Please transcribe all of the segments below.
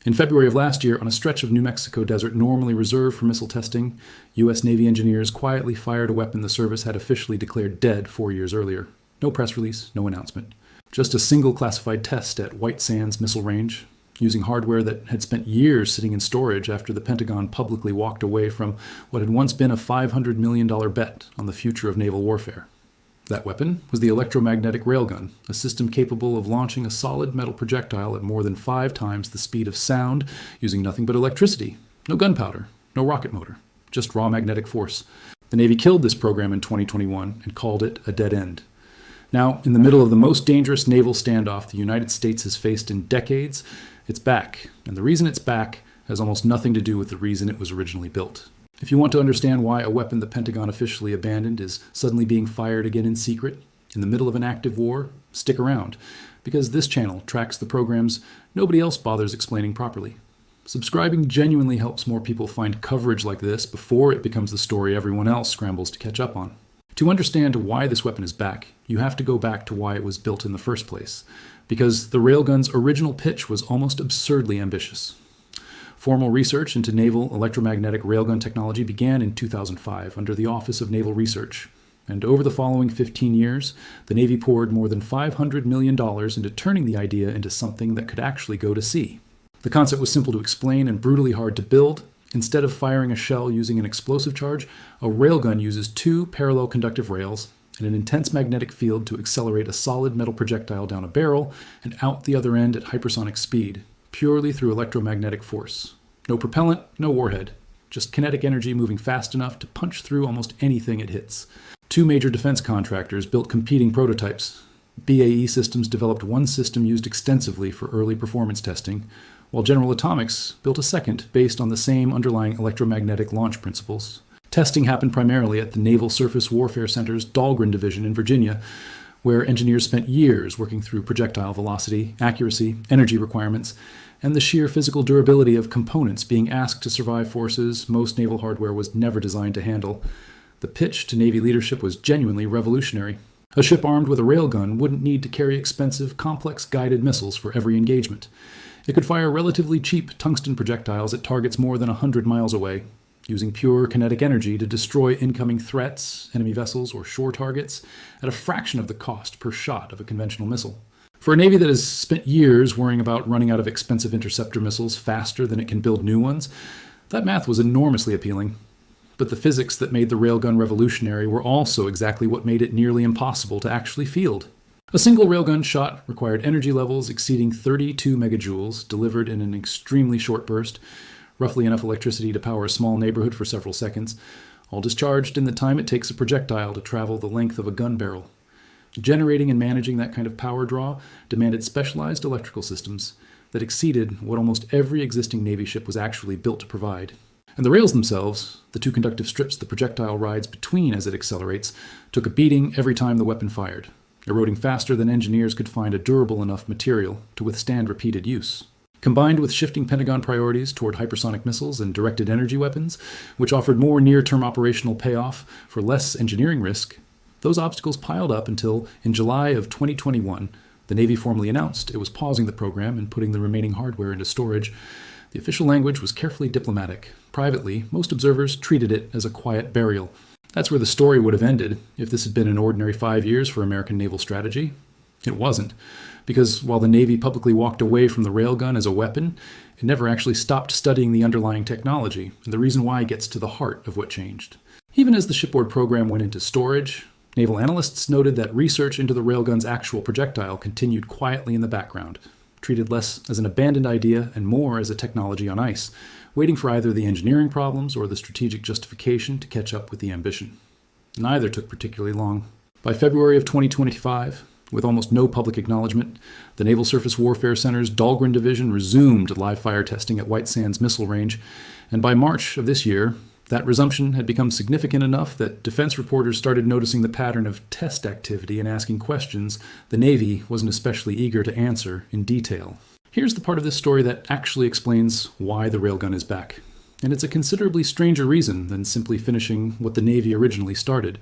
In February of last year, on a stretch of New Mexico desert normally reserved for missile testing, U.S. Navy engineers quietly fired a weapon the service had officially declared dead 4 years earlier. No press release, no announcement. Just a single classified test at White Sands Missile Range, using hardware that had spent years sitting in storage after the Pentagon publicly walked away from what had once been a $500 million bet on the future of naval warfare. That weapon was the electromagnetic railgun, a system capable of launching a solid metal projectile at more than 5 times the speed of sound, using nothing but electricity. No gunpowder, no rocket motor, just raw magnetic force. The Navy killed this program in 2021 and called it a dead end. Now, in the middle of the most dangerous naval standoff the United States has faced in decades, it's back. And the reason it's back has almost nothing to do with the reason it was originally built. If you want to understand why a weapon the Pentagon officially abandoned is suddenly being fired again in secret, in the middle of an active war, stick around, because this channel tracks the programs nobody else bothers explaining properly. Subscribing genuinely helps more people find coverage like this before it becomes the story everyone else scrambles to catch up on. To understand why this weapon is back, you have to go back to why it was built in the first place, because the railgun's original pitch was almost absurdly ambitious. Formal research into naval electromagnetic railgun technology began in 2005 under the Office of Naval Research, and over the following 15 years, the Navy poured more than $500 million into turning the idea into something that could actually go to sea. The concept was simple to explain and brutally hard to build. Instead of firing a shell using an explosive charge, a railgun uses 2 parallel conductive rails and an intense magnetic field to accelerate a solid metal projectile down a barrel and out the other end at hypersonic speed, purely through electromagnetic force. No propellant, no warhead, just kinetic energy moving fast enough to punch through almost anything it hits. 2 major defense contractors built competing prototypes. BAE Systems developed one system used extensively for early performance testing, while General Atomics built a second based on the same underlying electromagnetic launch principles. Testing happened primarily at the Naval Surface Warfare Center's Dahlgren Division in Virginia, where engineers spent years working through projectile velocity, accuracy, energy requirements, and the sheer physical durability of components being asked to survive forces most naval hardware was never designed to handle. The pitch to Navy leadership was genuinely revolutionary. A ship armed with a railgun wouldn't need to carry expensive, complex guided missiles for every engagement. It could fire relatively cheap tungsten projectiles at targets more than 100 miles away, using pure kinetic energy to destroy incoming threats, enemy vessels, or shore targets at a fraction of the cost per shot of a conventional missile. For a Navy that has spent years worrying about running out of expensive interceptor missiles faster than it can build new ones, that math was enormously appealing. But the physics that made the railgun revolutionary were also exactly what made it nearly impossible to actually field. A single railgun shot required energy levels exceeding 32 megajoules, delivered in an extremely short burst, roughly enough electricity to power a small neighborhood for several seconds, all discharged in the time it takes a projectile to travel the length of a gun barrel. Generating and managing that kind of power draw demanded specialized electrical systems that exceeded what almost every existing Navy ship was actually built to provide. And the rails themselves, the 2 conductive strips the projectile rides between as it accelerates, took a beating every time the weapon fired, eroding faster than engineers could find a durable enough material to withstand repeated use. Combined with shifting Pentagon priorities toward hypersonic missiles and directed energy weapons, which offered more near-term operational payoff for less engineering risk, those obstacles piled up until, in July of 2021, the Navy formally announced it was pausing the program and putting the remaining hardware into storage. The official language was carefully diplomatic. Privately, most observers treated it as a quiet burial. That's where the story would have ended if this had been an ordinary 5 years for American naval strategy. It wasn't, because while the Navy publicly walked away from the railgun as a weapon, it never actually stopped studying the underlying technology, and the reason why gets to the heart of what changed. Even as the shipboard program went into storage, naval analysts noted that research into the railgun's actual projectile continued quietly in the background, treated less as an abandoned idea and more as a technology on ice, waiting for either the engineering problems or the strategic justification to catch up with the ambition. Neither took particularly long. By February of 2025, with almost no public acknowledgement, the Naval Surface Warfare Center's Dahlgren Division resumed live fire testing at White Sands Missile Range, and by March of this year, that resumption had become significant enough that defense reporters started noticing the pattern of test activity and asking questions the Navy wasn't especially eager to answer in detail. Here's the part of this story that actually explains why the railgun is back. And it's a considerably stranger reason than simply finishing what the Navy originally started.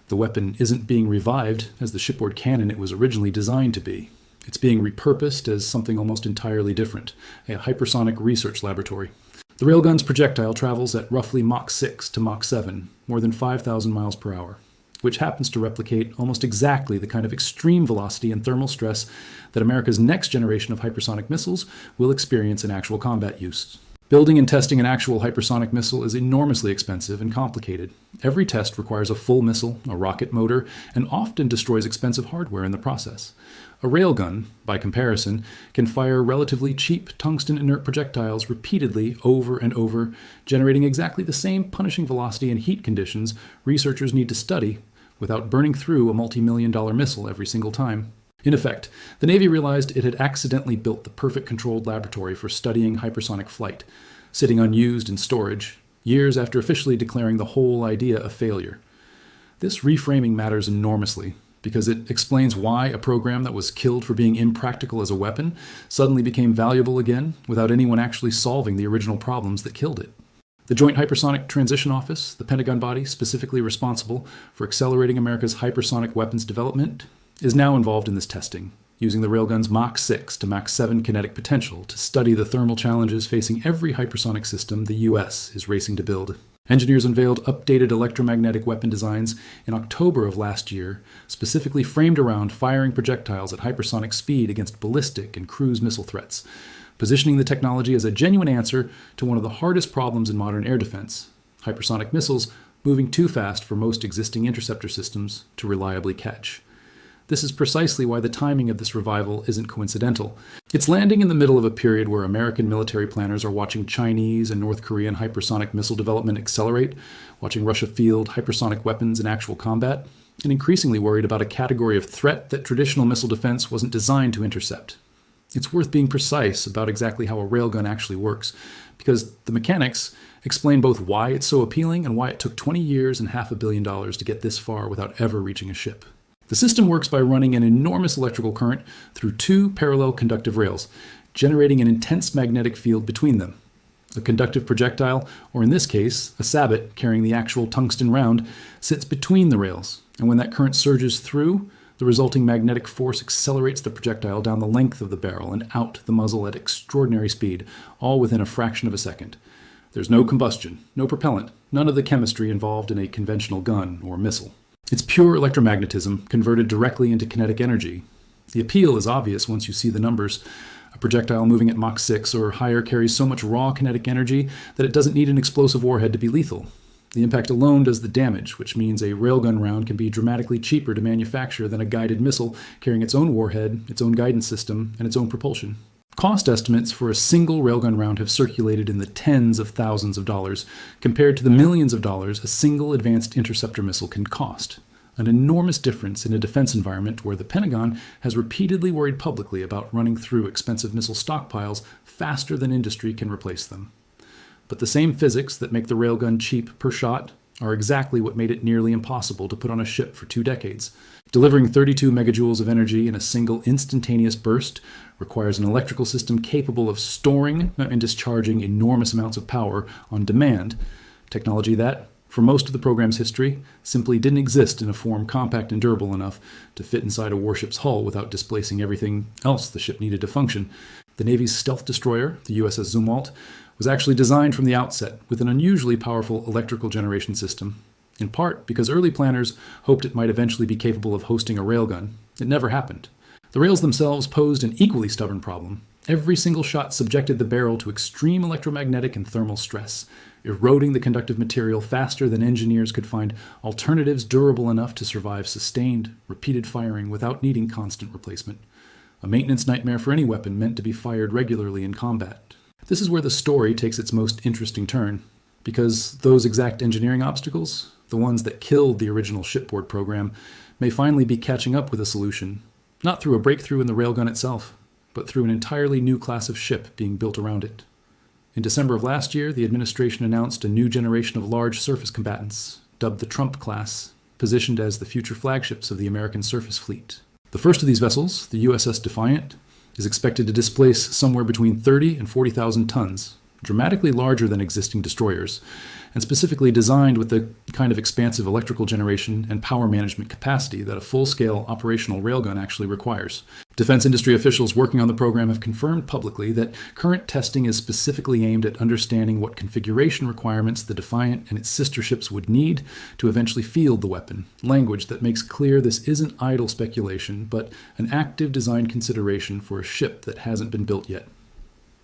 The weapon isn't being revived as the shipboard cannon it was originally designed to be. It's being repurposed as something almost entirely different, a hypersonic research laboratory. The railgun's projectile travels at roughly Mach 6 to Mach 7, more than 5,000 miles per hour, which happens to replicate almost exactly the kind of extreme velocity and thermal stress that America's next generation of hypersonic missiles will experience in actual combat use. Building and testing an actual hypersonic missile is enormously expensive and complicated. Every test requires a full missile, a rocket motor, and often destroys expensive hardware in the process. A railgun, by comparison, can fire relatively cheap tungsten inert projectiles repeatedly over and over, generating exactly the same punishing velocity and heat conditions researchers need to study without burning through a multi-million-dollar missile every single time. In effect, the Navy realized it had accidentally built the perfect controlled laboratory for studying hypersonic flight, sitting unused in storage, years after officially declaring the whole idea a failure. This reframing matters enormously, because it explains why a program that was killed for being impractical as a weapon suddenly became valuable again without anyone actually solving the original problems that killed it. The Joint Hypersonic Transition Office, the Pentagon body specifically responsible for accelerating America's hypersonic weapons development, is now involved in this testing, using the railgun's Mach 6 to Mach 7 kinetic potential to study the thermal challenges facing every hypersonic system the U.S. is racing to build. Engineers unveiled updated electromagnetic weapon designs in October of last year, specifically framed around firing projectiles at hypersonic speed against ballistic and cruise missile threats, positioning the technology as a genuine answer to one of the hardest problems in modern air defense: hypersonic missiles moving too fast for most existing interceptor systems to reliably catch. This is precisely why the timing of this revival isn't coincidental. It's landing in the middle of a period where American military planners are watching Chinese and North Korean hypersonic missile development accelerate, watching Russia field hypersonic weapons in actual combat, and increasingly worried about a category of threat that traditional missile defense wasn't designed to intercept. It's worth being precise about exactly how a railgun actually works, because the mechanics explain both why it's so appealing and why it took 20 years and $500 million to get this far without ever reaching a ship. The system works by running an enormous electrical current through two parallel conductive rails, generating an intense magnetic field between them. A conductive projectile, or in this case, a sabot carrying the actual tungsten round, sits between the rails, and when that current surges through, the resulting magnetic force accelerates the projectile down the length of the barrel and out the muzzle at extraordinary speed, all within a fraction of a second. There's no combustion, no propellant, none of the chemistry involved in a conventional gun or missile. It's pure electromagnetism converted directly into kinetic energy. The appeal is obvious once you see the numbers. A projectile moving at Mach 6 or higher carries so much raw kinetic energy that it doesn't need an explosive warhead to be lethal. The impact alone does the damage, which means a railgun round can be dramatically cheaper to manufacture than a guided missile carrying its own warhead, its own guidance system, and its own propulsion. Cost estimates for a single railgun round have circulated in the tens of thousands of dollars, compared to the millions of dollars a single advanced interceptor missile can cost. An enormous difference in a defense environment where the Pentagon has repeatedly worried publicly about running through expensive missile stockpiles faster than industry can replace them. But the same physics that make the railgun cheap per shot are exactly what made it nearly impossible to put on a ship for 2 decades. Delivering 32 megajoules of energy in a single instantaneous burst requires an electrical system capable of storing and discharging enormous amounts of power on demand, technology that, for most of the program's history, simply didn't exist in a form compact and durable enough to fit inside a warship's hull without displacing everything else the ship needed to function. The Navy's stealth destroyer, the USS Defiant, was actually designed from the outset with an unusually powerful electrical generation system, in part because early planners hoped it might eventually be capable of hosting a railgun. It never happened. The rails themselves posed an equally stubborn problem. Every single shot subjected the barrel to extreme electromagnetic and thermal stress, eroding the conductive material faster than engineers could find alternatives durable enough to survive sustained, repeated firing without needing constant replacement. A maintenance nightmare for any weapon meant to be fired regularly in combat. This is where the story takes its most interesting turn, because those exact engineering obstacles, the ones that killed the original shipboard program, may finally be catching up with a solution, not through a breakthrough in the railgun itself, but through an entirely new class of ship being built around it. In December of last year, the administration announced a new generation of large surface combatants, dubbed the Trump class, positioned as the future flagships of the American surface fleet. The first of these vessels, the USS Defiant, is expected to displace somewhere between 30 and 40,000 tons, dramatically larger than existing destroyers, and specifically designed with the kind of expansive electrical generation and power management capacity that a full-scale operational railgun actually requires. Defense industry officials working on the program have confirmed publicly that current testing is specifically aimed at understanding what configuration requirements the Defiant and its sister ships would need to eventually field the weapon, language that makes clear this isn't idle speculation, but an active design consideration for a ship that hasn't been built yet.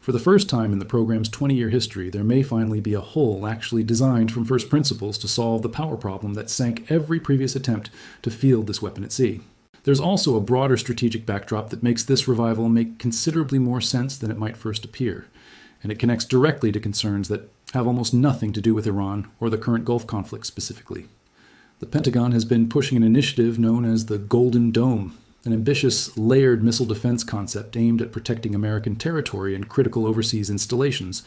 For the first time in the program's 20-year history, there may finally be a hull actually designed from first principles to solve the power problem that sank every previous attempt to field this weapon at sea. There's also a broader strategic backdrop that makes this revival make considerably more sense than it might first appear, and it connects directly to concerns that have almost nothing to do with Iran or the current Gulf conflict specifically. The Pentagon has been pushing an initiative known as the Golden Dome, an ambitious, layered missile defense concept aimed at protecting American territory and critical overseas installations,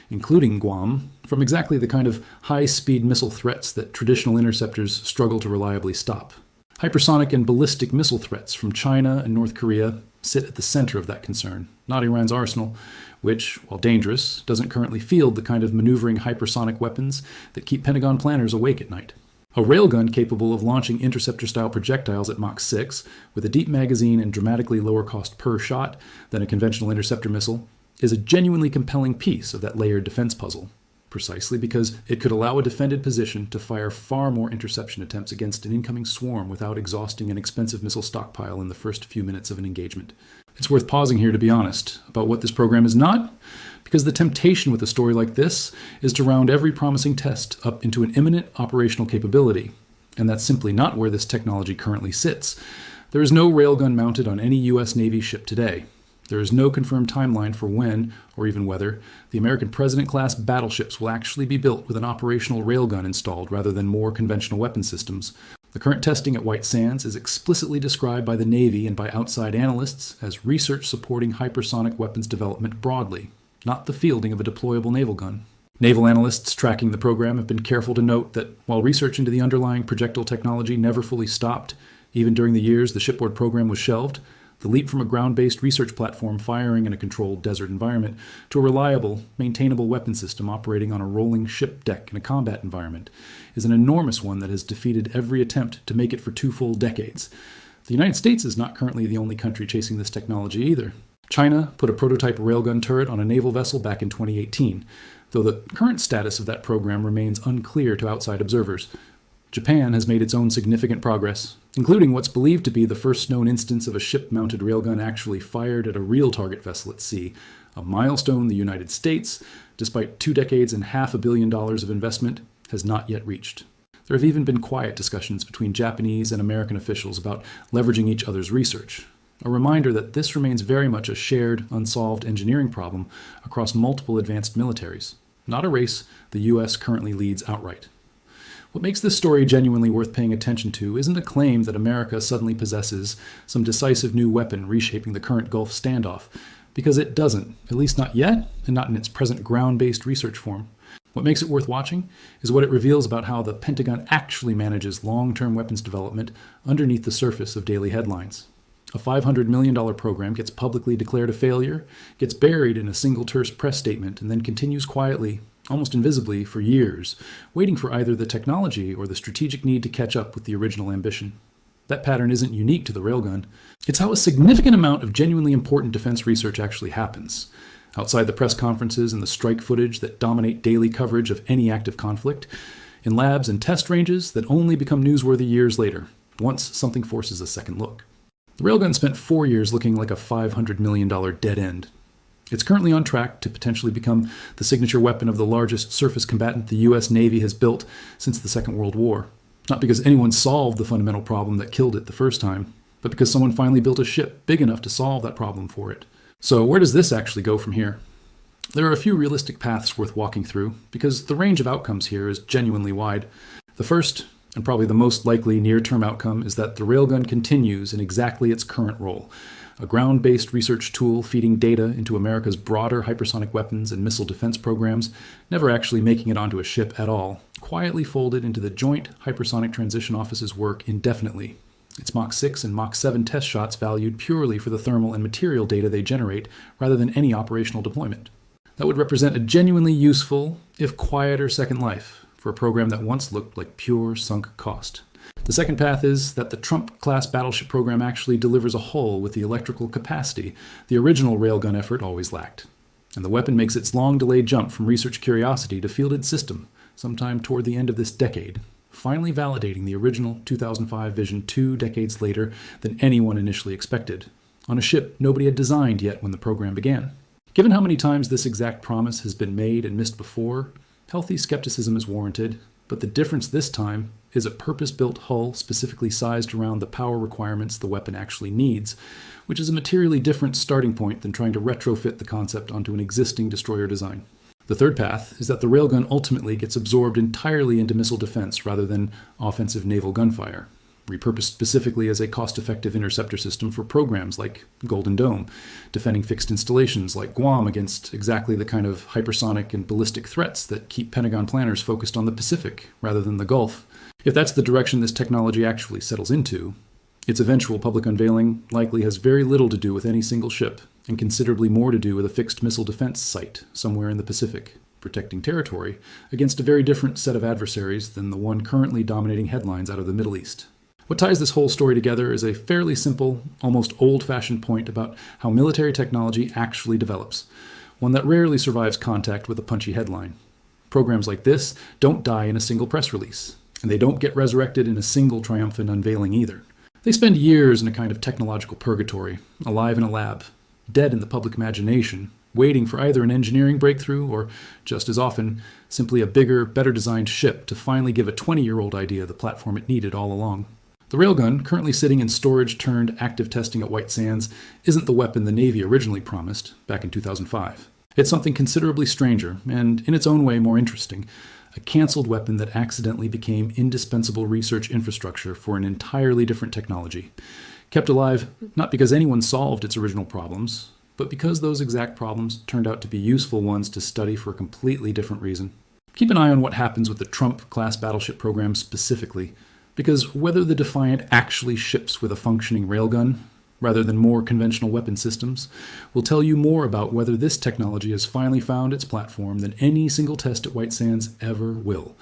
including Guam, from exactly the kind of high-speed missile threats that traditional interceptors struggle to reliably stop. Hypersonic and ballistic missile threats from China and North Korea sit at the center of that concern, not Iran's arsenal, which, while dangerous, doesn't currently field the kind of maneuvering hypersonic weapons that keep Pentagon planners awake at night. A railgun capable of launching interceptor-style projectiles at Mach 6, with a deep magazine and dramatically lower cost per shot than a conventional interceptor missile, is a genuinely compelling piece of that layered defense puzzle, precisely because it could allow a defended position to fire far more interception attempts against an incoming swarm without exhausting an expensive missile stockpile in the first few minutes of an engagement. It's worth pausing here to be honest about what this program is not, because the temptation with a story like this is to round every promising test up into an imminent operational capability, and that's simply not where this technology currently sits. There is no railgun mounted on any U.S. Navy ship today. There is no confirmed timeline for when, or even whether, the American President-class battleships will actually be built with an operational railgun installed rather than more conventional weapon systems. The current testing at White Sands is explicitly described by the Navy and by outside analysts as research supporting hypersonic weapons development broadly, not the fielding of a deployable naval gun. Naval analysts tracking the program have been careful to note that while research into the underlying projectile technology never fully stopped, even during the years the shipboard program was shelved, the leap from a ground-based research platform firing in a controlled desert environment to a reliable, maintainable weapon system operating on a rolling ship deck in a combat environment is an enormous one that has defeated every attempt to make it for 2 full decades. The United States is not currently the only country chasing this technology either. China put a prototype railgun turret on a naval vessel back in 2018, though the current status of that program remains unclear to outside observers. Japan has made its own significant progress, including what's believed to be the first known instance of a ship-mounted railgun actually fired at a real target vessel at sea, a milestone the United States, despite 2 decades and $500 million of investment, has not yet reached. There have even been quiet discussions between Japanese and American officials about leveraging each other's research, a reminder that this remains very much a shared, unsolved engineering problem across multiple advanced militaries, not a race the U.S. currently leads outright. What makes this story genuinely worth paying attention to isn't a claim that America suddenly possesses some decisive new weapon reshaping the current Gulf standoff, because it doesn't, at least not yet, and not in its present ground-based research form. What makes it worth watching is what it reveals about how the Pentagon actually manages long-term weapons development underneath the surface of daily headlines. A $500 million program gets publicly declared a failure, gets buried in a single terse press statement, and then continues quietly, almost invisibly, for years, waiting for either the technology or the strategic need to catch up with the original ambition. That pattern isn't unique to the railgun. It's how a significant amount of genuinely important defense research actually happens. Outside the press conferences and the strike footage that dominate daily coverage of any active conflict, in labs and test ranges that only become newsworthy years later, once something forces a second look. The railgun spent 4 years looking like a $500 million dead end. It's currently on track to potentially become the signature weapon of the largest surface combatant the U.S. Navy has built since the Second World War. Not because anyone solved the fundamental problem that killed it the first time, but because someone finally built a ship big enough to solve that problem for it. So where does this actually go from here? There are a few realistic paths worth walking through, because the range of outcomes here is genuinely wide. The first, and probably the most likely near-term outcome, is that the railgun continues in exactly its current role, a ground-based research tool feeding data into America's broader hypersonic weapons and missile defense programs, never actually making it onto a ship at all, quietly folded into the Joint Hypersonic Transition Office's work indefinitely. Its Mach 6 and Mach 7 test shots valued purely for the thermal and material data they generate, rather than any operational deployment. That would represent a genuinely useful, if quieter, second life for a program that once looked like pure sunk cost. The second path is that the Trump-class battleship program actually delivers a hull with the electrical capacity the original railgun effort always lacked. And the weapon makes its long-delayed jump from research curiosity to fielded system sometime toward the end of this decade, finally validating the original 2005 vision 2 decades later than anyone initially expected, on a ship nobody had designed yet when the program began. Given how many times this exact promise has been made and missed before, healthy skepticism is warranted, but the difference this time is a purpose-built hull specifically sized around the power requirements the weapon actually needs, which is a materially different starting point than trying to retrofit the concept onto an existing destroyer design. The third path is that the railgun ultimately gets absorbed entirely into missile defense rather than offensive naval gunfire, repurposed specifically as a cost-effective interceptor system for programs like Golden Dome, defending fixed installations like Guam against exactly the kind of hypersonic and ballistic threats that keep Pentagon planners focused on the Pacific rather than the Gulf. If that's the direction this technology actually settles into, its eventual public unveiling likely has very little to do with any single ship, and considerably more to do with a fixed missile defense site somewhere in the Pacific, protecting territory against a very different set of adversaries than the one currently dominating headlines out of the Middle East. What ties this whole story together is a fairly simple, almost old-fashioned point about how military technology actually develops, one that rarely survives contact with a punchy headline. Programs like this don't die in a single press release, and they don't get resurrected in a single triumphant unveiling either. They spend years in a kind of technological purgatory, alive in a lab, dead in the public imagination, waiting for either an engineering breakthrough or, just as often, simply a bigger, better-designed ship to finally give a 20-year-old idea the platform it needed all along. The railgun, currently sitting in storage turned active testing at White Sands, isn't the weapon the Navy originally promised back in 2005. It's something considerably stranger, and in its own way more interesting, a canceled weapon that accidentally became indispensable research infrastructure for an entirely different technology. Kept alive not because anyone solved its original problems, but because those exact problems turned out to be useful ones to study for a completely different reason. Keep an eye on what happens with the Trump-class battleship program specifically, because whether the Defiant actually ships with a functioning railgun, rather than more conventional weapon systems, will tell you more about whether this technology has finally found its platform than any single test at White Sands ever will.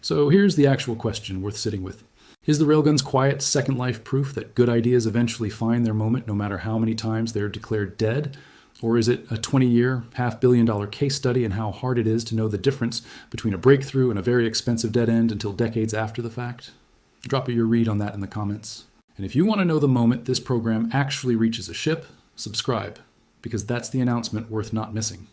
So here's the actual question worth sitting with. Is the railgun's quiet second life proof that good ideas eventually find their moment no matter how many times they're declared dead? Or is it a 20-year, $500 million case study in how hard it is to know the difference between a breakthrough and a very expensive dead end until decades after the fact? Drop your read on that in the comments. And if you want to know the moment this program actually reaches a ship, subscribe, because that's the announcement worth not missing.